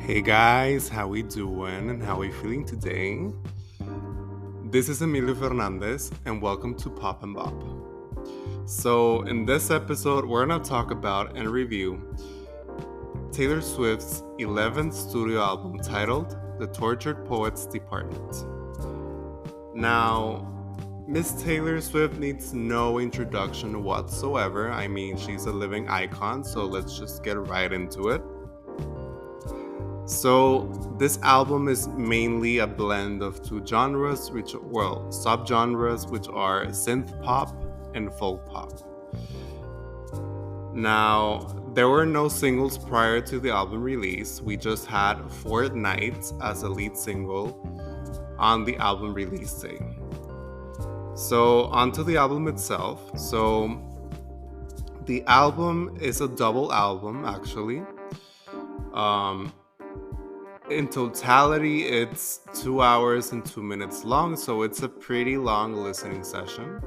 Hey guys, how we doing and how we feeling today? This is Emilio Fernandez and welcome to Pop and Bop. So, in this episode, we're gonna talk about and review Taylor Swift's 11th studio album titled The Tortured Poets Department. Now, Miss Taylor Swift needs no introduction whatsoever. I mean, she's a living icon, so let's just get right into it. So, this album is mainly a blend of two genres, subgenres, which are synth pop and folk pop. Now, there were no singles prior to the album release. We just had Fortnite as a lead single on the album release day. So, onto the album itself. So, the album is a double album, actually. In totality, it's 2 hours and 2 minutes long, so it's a pretty long listening session.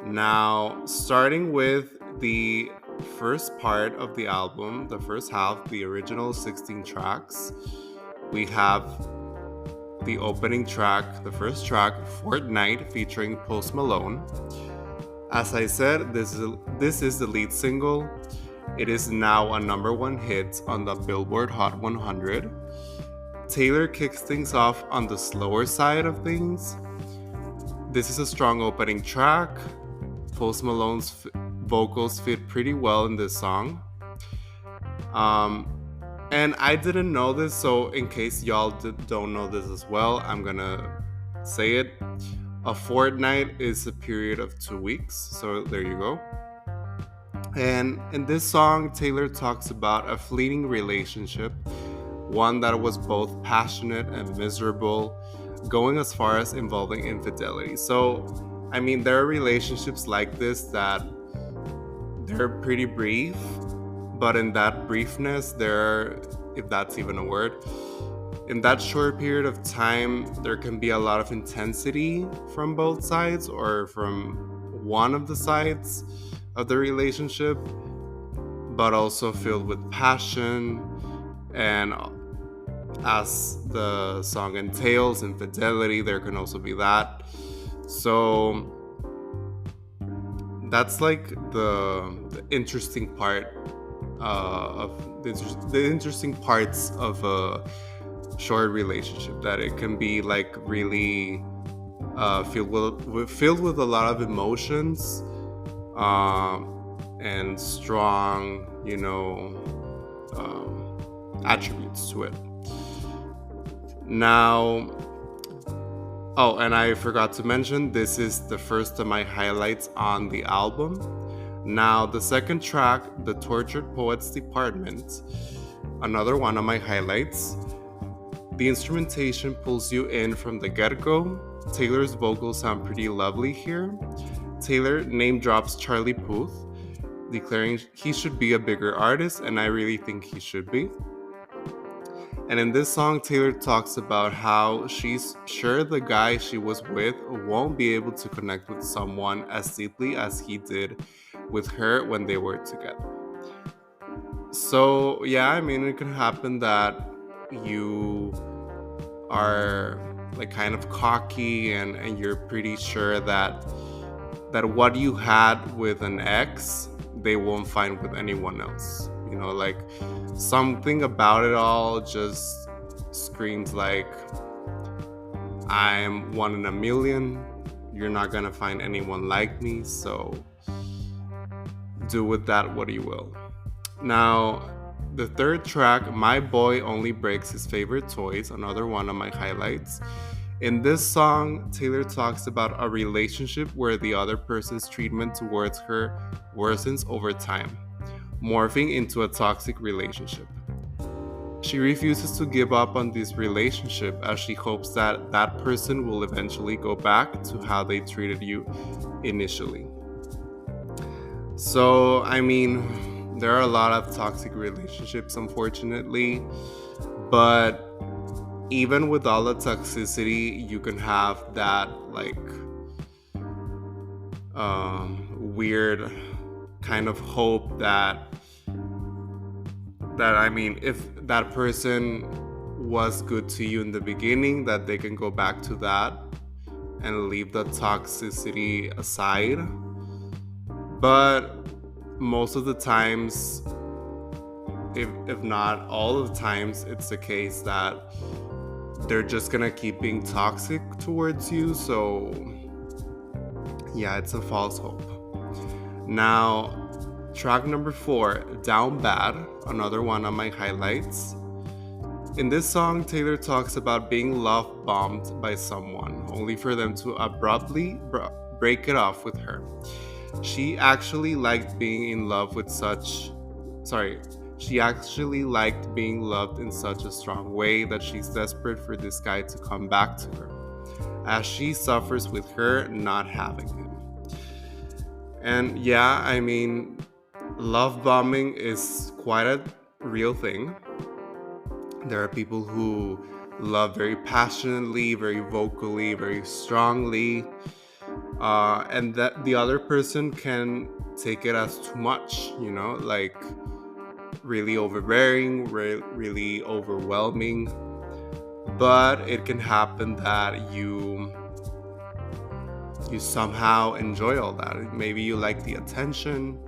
Now, starting with the first part of the album, the first half, the original 16 tracks, we have the opening track, the first track, Fortnite, featuring Post Malone. As I said, this is the lead single. It is now a number one hit on the Billboard Hot 100. Taylor kicks things off on the slower side of things. This is a strong opening track. Post Malone's vocals fit pretty well in this song. And I didn't know this, so in case y'all don't know this as well, I'm gonna say it. A fortnight is a period of 2 weeks, so there you go. And in this song, Taylor talks about a fleeting relationship, one that was both passionate and miserable, going as far as involving infidelity. So, I mean, there are relationships like this that they're pretty brief, but in that briefness, if that's even a word, in that short period of time, there can be a lot of intensity from both sides or from one of the sides of the relationship, but also filled with passion, and as the song entails, infidelity, there can also be that. So that's like the interesting part of the interesting parts of a short relationship, that it can be like really filled with a lot of emotions and strong, attributes to it. Now, oh, and I forgot to mention, this is the first of my highlights on the album. Now, the second track, The Tortured Poets Department, another one of my highlights. The instrumentation pulls you in from the get-go. Taylor's vocals sound pretty lovely here. Taylor name drops Charlie Puth, declaring he should be a bigger artist, and I really think he should be. And in this song, Taylor talks about how she's sure the guy she was with won't be able to connect with someone as deeply as he did with her when they were together. So, yeah, I mean, it can happen that you are like kind of cocky and you're pretty sure that what you had with an ex, they won't find with anyone else. Like something about it all just screams like, I'm one in a million. You're not gonna find anyone like me, so do with that what you will. Now, the third track, My Boy Only Breaks His Favorite Toys, another one of my highlights. In this song, Taylor talks about a relationship where the other person's treatment towards her worsens over time, morphing into a toxic relationship. She refuses to give up on this relationship as she hopes that that person will eventually go back to how they treated you initially. So, I mean, there are a lot of toxic relationships, unfortunately, but even with all the toxicity, you can have that like weird kind of hope that that, I mean, if that person was good to you in the beginning, that they can go back to that and leave the toxicity aside. But most of the times, if not all of the times, it's the case that they're just gonna keep being toxic towards you. So yeah, it's a false hope. Now, track number 4, Down Bad, another one of my highlights. In this song, Taylor talks about being love bombed by someone, only for them to abruptly break it off with her. She actually liked being in love with such. Sorry. She actually liked being loved in such a strong way that she's desperate for this guy to come back to her, as she suffers with her not having him. And yeah, I mean, love bombing is quite a real thing. There are people who love very passionately, very vocally, very strongly, and that the other person can take it as too much, like really overbearing, really overwhelming. But it can happen that you somehow enjoy all that. Maybe you like the attention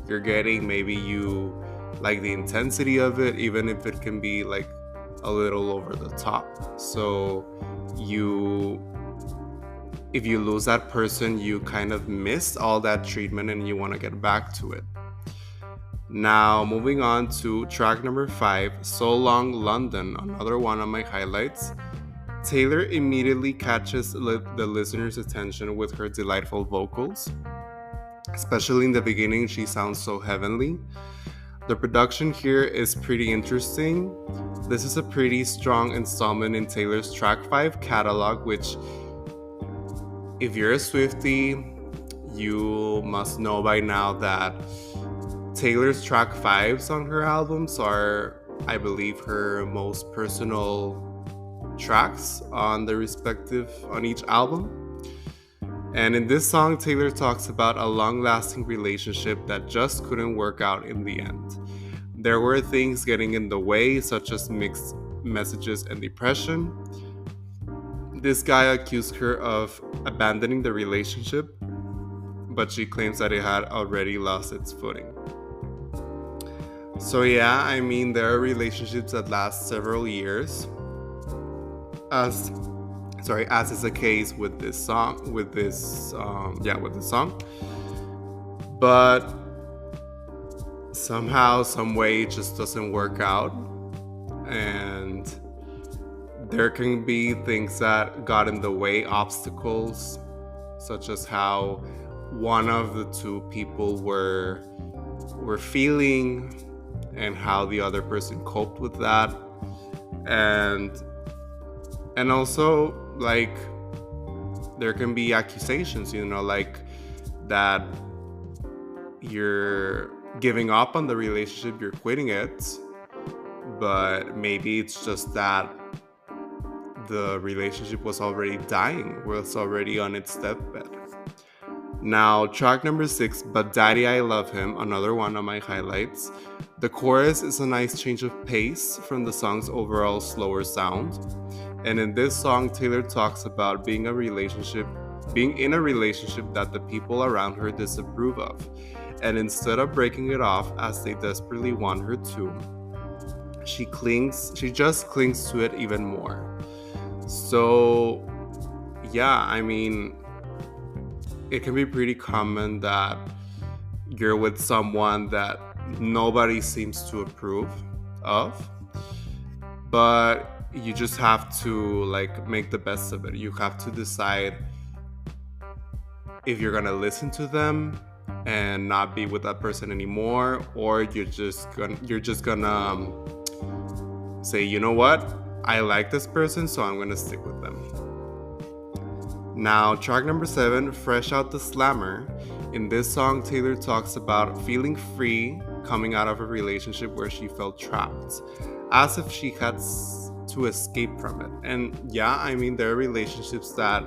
you're getting, maybe you like the intensity of it, even if it can be like a little over the top. So if you lose that person, you kind of missed all that treatment and you want to get back to it. Now, moving on to track number 5, So Long London, another one of my highlights. Taylor immediately catches the listener's attention with her delightful vocals. Especially in the beginning, she sounds so heavenly. The production here is pretty interesting. This is a pretty strong installment in Taylor's track 5 catalog, which, if you're a Swiftie, you must know by now that Taylor's track 5s on her albums are, I believe, her most personal tracks on each album. And in this song, Taylor talks about a long-lasting relationship that just couldn't work out in the end. There were things getting in the way, such as mixed messages and depression. This guy accused her of abandoning the relationship, but she claims that it had already lost its footing. So yeah, I mean, there are relationships that last several years, as is the case with this song, with this song. But somehow, some way, it just doesn't work out, and there can be things that got in the way, obstacles, such as how one of the two people were feeling and how the other person coped with that, and also, like, there can be accusations, like that you're giving up on the relationship, you're quitting it, but maybe it's just that the relationship was already dying, was already on its deathbed. Now, track number 6, But Daddy I Love Him, another one of my highlights. The chorus is a nice change of pace from the song's overall slower sound. And in this song, Taylor talks about being in a relationship that the people around her disapprove of. And instead of breaking it off as they desperately want her to, she just clings to it even more. So, yeah, I mean, it can be pretty common that you're with someone that nobody seems to approve of, but you just have to make the best of it. You have to decide if you're gonna listen to them and not be with that person anymore, or you're just gonna say, you know what, I like this person, so I'm gonna stick with them. Now, track number 7, Fresh Out the Slammer. In this song, Taylor talks about feeling free coming out of a relationship where she felt trapped, as if she had to escape from it. And yeah, I mean, there are relationships that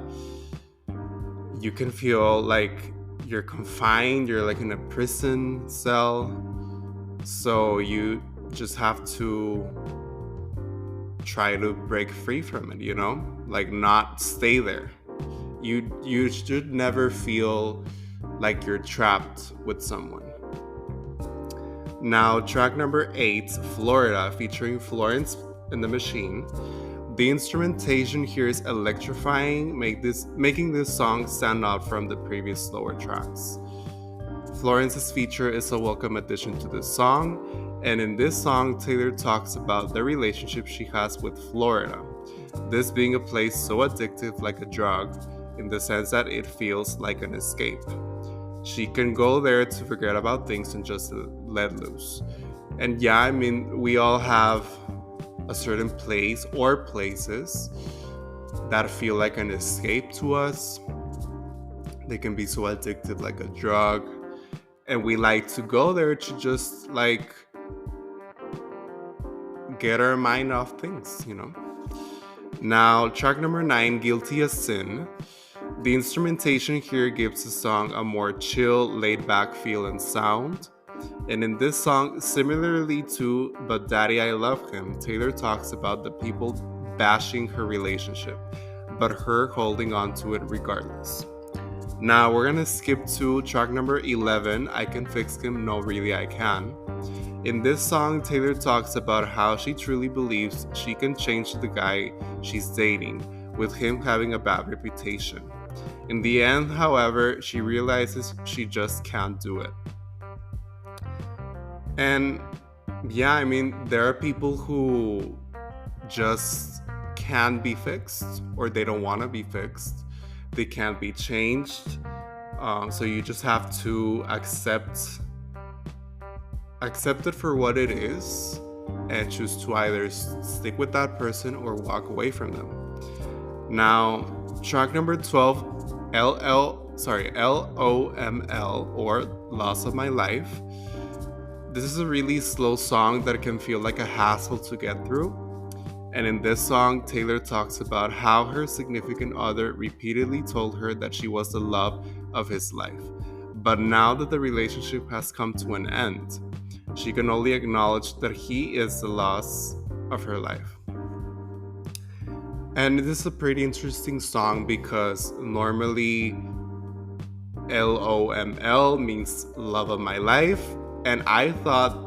you can feel like you're confined, you're like in a prison cell, so you just have to try to break free from it, like not stay there. You should never feel like you're trapped with someone. Now, track number 8, Florida, featuring Florence and the Machine. The instrumentation here is electrifying, making this song stand out from the previous slower tracks. Florence's feature is a welcome addition to this song, and in this song, Taylor talks about the relationship she has with Florida, this being a place so addictive like a drug, in the sense that it feels like an escape. She can go there to forget about things and just let loose. And yeah, I mean, we all have a certain place or places that feel like an escape to us. They can be so addictive like a drug. And we like to go there to just like get our mind off things, Now, track number 9, Guilty as Sin. The instrumentation here gives the song a more chill, laid-back feel and sound. And in this song, similarly to But Daddy I Love Him, Taylor talks about the people bashing her relationship, but her holding on to it regardless. Now we're gonna skip to track number 11, I Can Fix Him, No Really I Can. In this song, Taylor talks about how she truly believes she can change the guy she's dating, with him having a bad reputation. In the end, however, she realizes she just can't do it. And yeah, I mean, there are people who just can't be fixed, or they don't want to be fixed. They can't be changed. So you just have to accept it for what it is and choose to either stick with that person or walk away from them. Now, track number 12, LOML, or Loss of My Life. This is a really slow song that can feel like a hassle to get through. And in this song, Taylor talks about how her significant other repeatedly told her that she was the love of his life. But now that the relationship has come to an end, she can only acknowledge that he is the loss of her life. And this is a pretty interesting song because normally LOML means love of my life. And I thought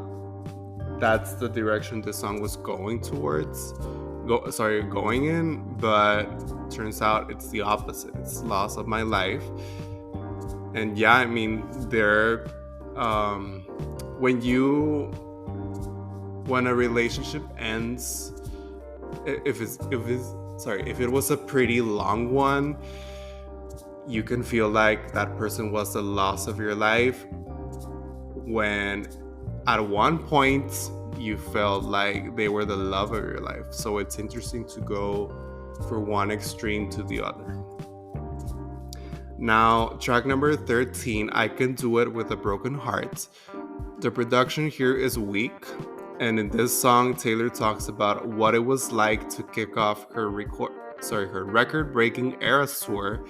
that's the direction this song was going in, but turns out it's the opposite. It's loss of my life. And yeah, I mean, when a relationship ends, if it was a pretty long one, you can feel like that person was the loss of your life, when at one point you felt like they were the love of your life. So it's interesting to go from one extreme to the other. Now, track number 13, I Can Do It With a Broken Heart. The production here is weak, and in this song, Taylor talks about what it was like to kick off her record-breaking Eras tour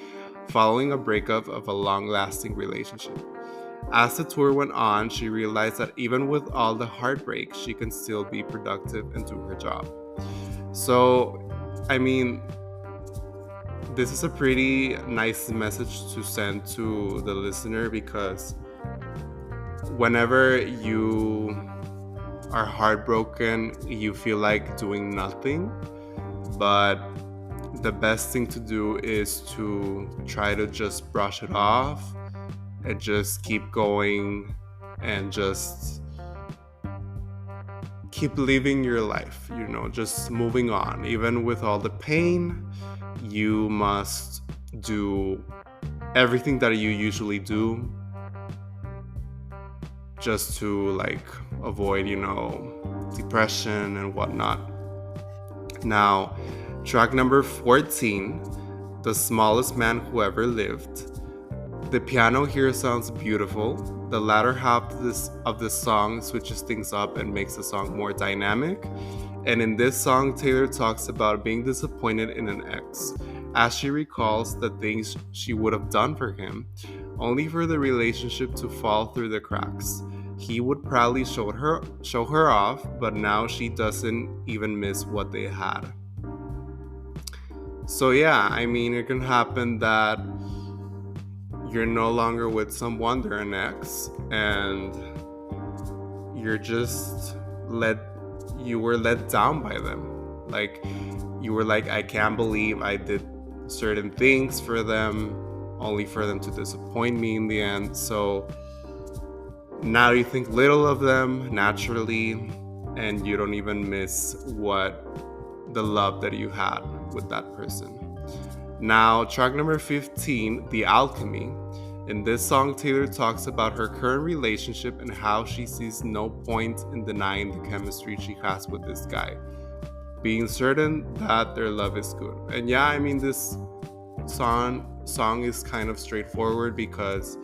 following a breakup of a long-lasting relationship. As the tour went on, she realized that even with all the heartbreak, she can still be productive and do her job. So, I mean, this is a pretty nice message to send to the listener, because whenever you are heartbroken, you feel like doing nothing, but the best thing to do is to try to just brush it off and just keep going and just keep living your life, just moving on. Even with all the pain, you must do everything that you usually do just to avoid, depression and whatnot. Now, track number 14, The Smallest Man Who Ever Lived. The piano here sounds beautiful. The latter half of this song switches things up and makes the song more dynamic. And in this song, Taylor talks about being disappointed in an ex, as she recalls the things she would have done for him, only for the relationship to fall through the cracks. he would probably show her off, but now she doesn't even miss what they had. So yeah, I mean, it can happen that you're no longer with someone, they're an ex, and you're just you were let down by them. Like, you were like, I can't believe I did certain things for them, only for them to disappoint me in the end. So now you think little of them naturally, and you don't even miss the love that you had with that person. Now, track number 15, The Alchemy. In this song, Taylor talks about her current relationship and how she sees no point in denying the chemistry she has with this guy, being certain that their love is good. And yeah, I mean, this song is kind of straightforward, because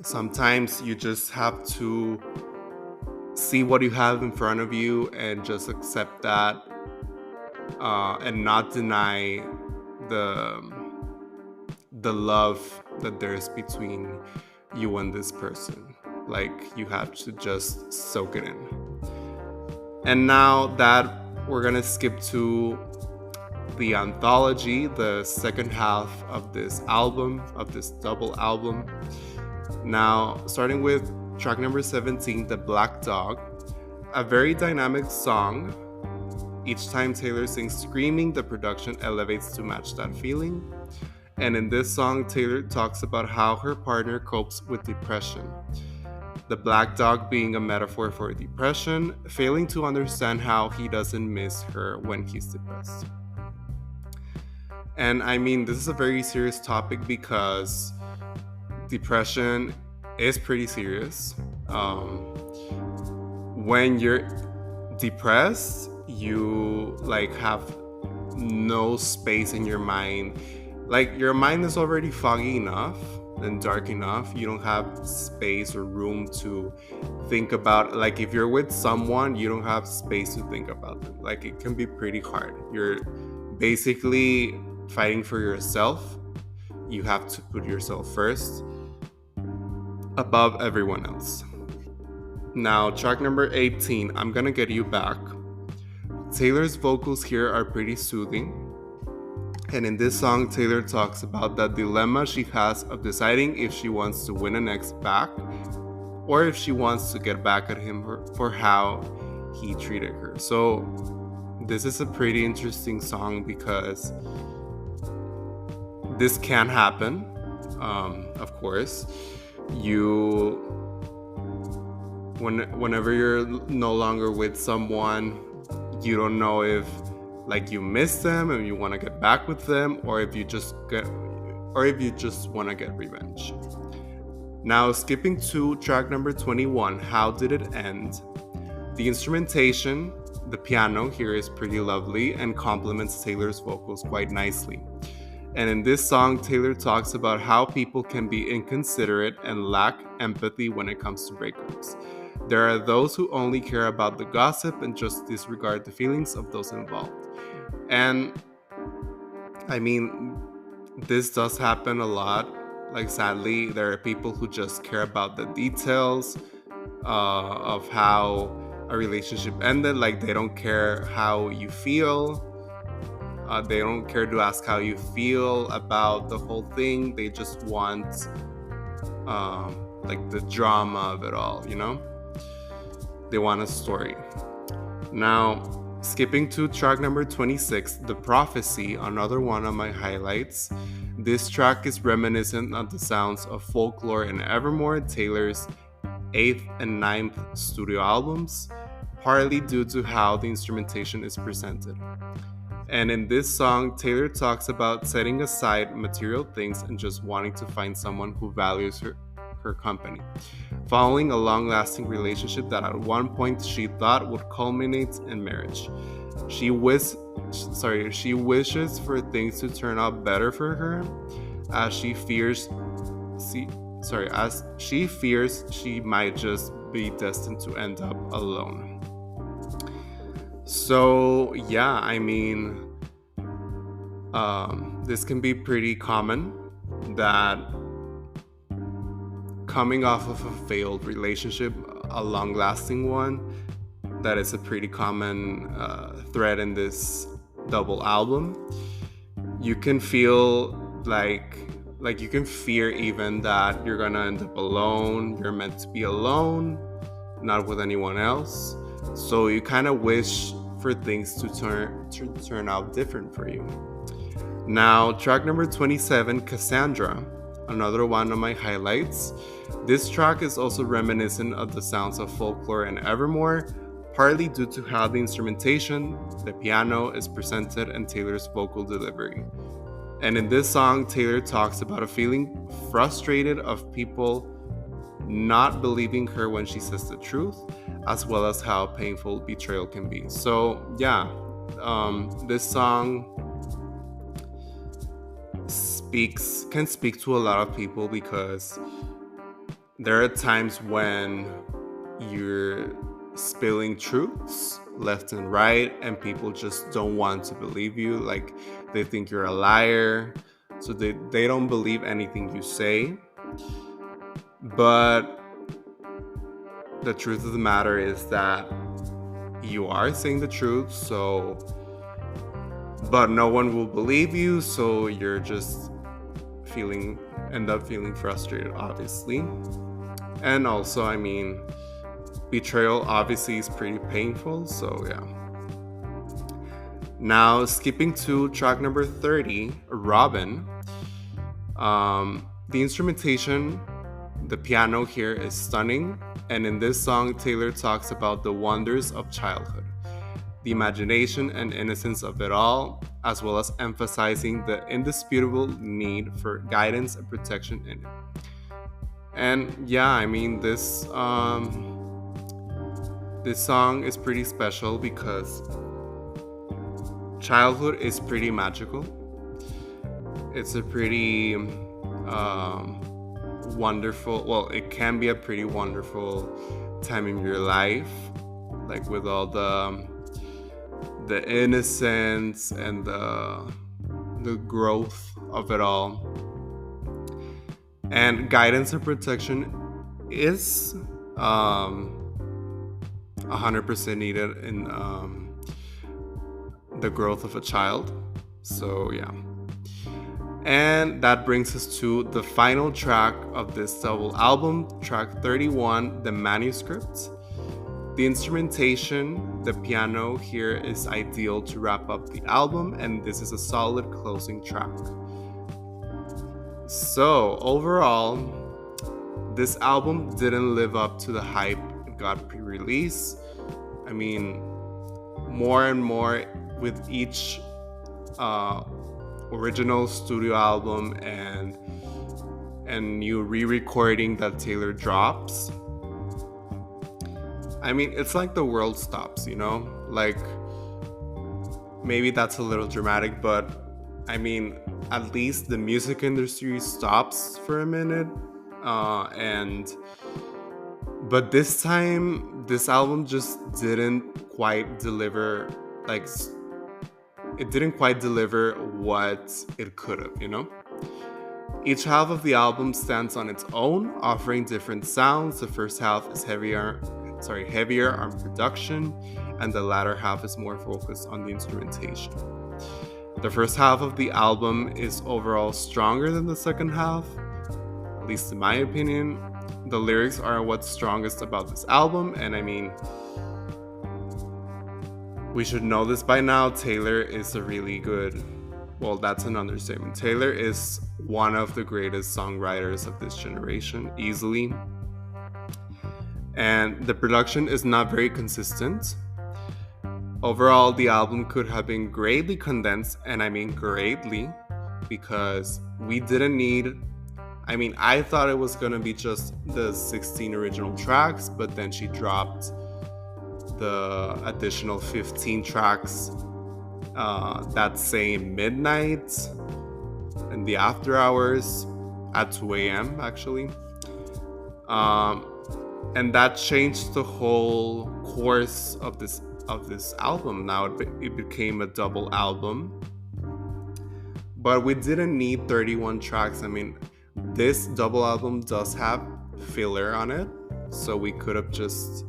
sometimes you just have to see what you have in front of you and just accept that, and not deny the love that there's between you and this person. Like, you have to just soak it in. And now that we're gonna skip to the anthology, the second half of this album, of this double album. Now, starting with track number 17, The Black Dog, a very dynamic song. Each time Taylor sings screaming, the production elevates to match that feeling. And in this song, Taylor talks about how her partner copes with depression. The black dog being a metaphor for depression, failing to understand how he doesn't miss her when he's depressed. And I mean, this is a very serious topic, because depression is pretty serious. When you're depressed, you like have no space in your mind. Like, your mind is already foggy enough and dark enough. You don't have space or room to think about, like, if you're with someone, you don't have space to think about them. Like, it can be pretty hard. You're basically fighting for yourself. You have to put yourself first above everyone else. Now, track number 18, I'm Gonna Get You Back. Taylor's vocals here are pretty soothing. And in this song, Taylor talks about that dilemma she has of deciding if she wants to win an ex back, or if she wants to get back at him for how he treated her. So this is a pretty interesting song, because this can happen. Of course, whenever you're no longer with someone, you don't know if, like, you miss them and you want to get back with them, or if you just want to get revenge. Now, skipping to track number 21, How Did It End? The instrumentation, the piano here, is pretty lovely and complements Taylor's vocals quite nicely. And in this song, Taylor talks about how people can be inconsiderate and lack empathy when it comes to breakups. There are those who only care about the gossip and just disregard the feelings of those involved. And I mean, this does happen a lot. Like, sadly, there are people who just care about the details of how a relationship ended. Like, they don't care how you feel. They don't care to ask how you feel about the whole thing. They just want like the drama of it all, you know? They want a story. Now, skipping to track number 26, The Prophecy, another one of my highlights. This track is reminiscent of the sounds of Folklore and Evermore, Taylor's 8th and 9th studio albums, partly due to how the instrumentation is presented. And in this song, Taylor talks about setting aside material things and just wanting to find someone who values her company, following a long-lasting relationship that at one point she thought would culminate in marriage. She wishes for things to turn out better for her, as she fears she might just be destined to end up alone. So yeah, I mean, this can be pretty common, that coming off of a failed relationship, a long-lasting one. That is a pretty common thread in this double album. You can feel like you can fear even that you're gonna end up alone. You're meant to be alone, not with anyone else. So you kind of wish for things to turn out different for you. Now, track number 27, Cassandra, another one of my highlights. This track is also reminiscent of the sounds of Folklore and Evermore, partly due to how the instrumentation, the piano, is presented and Taylor's vocal delivery. And in this song, Taylor talks about a feeling frustrated of people not believing her when she says the truth, as well as how painful betrayal can be. So yeah, this song can speak to a lot of people, because there are times when you're spilling truths left and right and people just don't want to believe you. Like, they think you're a liar, so they don't believe anything you say. But the truth of the matter is that you are saying the truth, but no one will believe you, so you're just end up feeling frustrated, obviously. And also, I mean, betrayal obviously is pretty painful, so yeah. Now, skipping to track number 30, Robin. The instrumentation, the piano here is stunning, and in this song, Taylor talks about the wonders of childhood, the imagination and innocence of it all, as well as emphasizing the indisputable need for guidance and protection in it. And yeah, I mean, this song is pretty special because childhood is pretty magical. It's a pretty wonderful, well, it can be a pretty wonderful time in your life, like with all the innocence and the growth of it all. And guidance and protection is 100% needed in the growth of a child. So yeah. And that brings us to the final track of this double album, track 31, The Manuscript. The instrumentation, the piano here, is ideal to wrap up the album, and this is a solid closing track. So overall, this album didn't live up to the hype it got pre-release. I mean, more and more with each original studio album and new re-recording that Taylor drops, I mean, it's like the world stops, you know? Like, maybe that's a little dramatic, but I mean, at least the music industry stops for a minute. But this time, this album just didn't quite deliver, like, it didn't quite deliver what it could have, you know? Each half of the album stands on its own, offering different sounds. The first half is heavier on production, and the latter half is more focused on the instrumentation. The first half of the album is overall stronger than the second half, at least in my opinion. The lyrics are what's strongest about this album, and I mean, we should know this by now. Taylor is a really good, well, that's an understatement. Taylor is one of the greatest songwriters of this generation, easily. And the production is not very consistent. Overall, the album could have been greatly condensed, and I mean greatly, because we didn't need, I mean, I thought it was going to be just the 16 original tracks, but then she dropped the additional 15 tracks that same midnight in the after hours at 2 a.m. actually. And that changed the whole course of this album. Now it became a double album, but we didn't need 31 tracks. I mean, this double album does have filler on it, so we could have just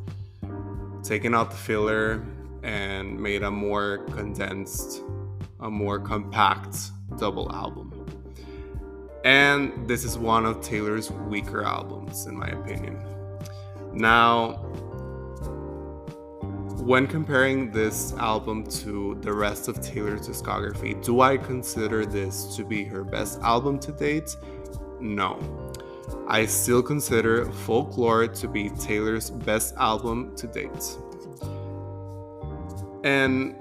taken out the filler and made a more condensed, a more compact double album. And this is one of Taylor's weaker albums, in my opinion. Now, when comparing this album to the rest of Taylor's discography, do I consider this to be her best album to date? No. I still consider Folklore to be Taylor's best album to date. And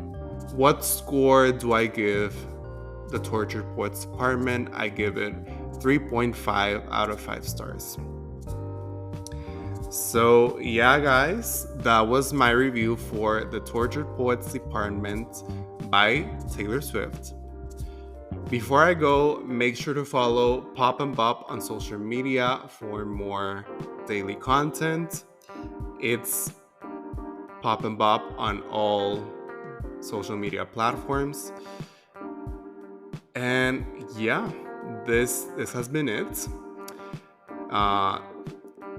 what score do I give The Tortured Poets Department? I give it 3.5 out of 5 stars. So yeah, guys, that was my review for The Tortured Poets Department by Taylor Swift. Before I go, make sure to follow Pop and Bop on social media for more daily content. It's Pop and Bop on all social media platforms. And yeah, this has been it.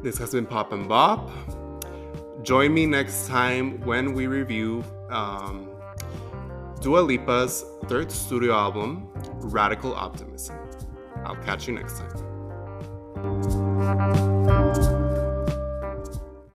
This has been Pop and Bop. Join me next time when we review Dua Lipa's third studio album, Radical Optimism. I'll catch you next time.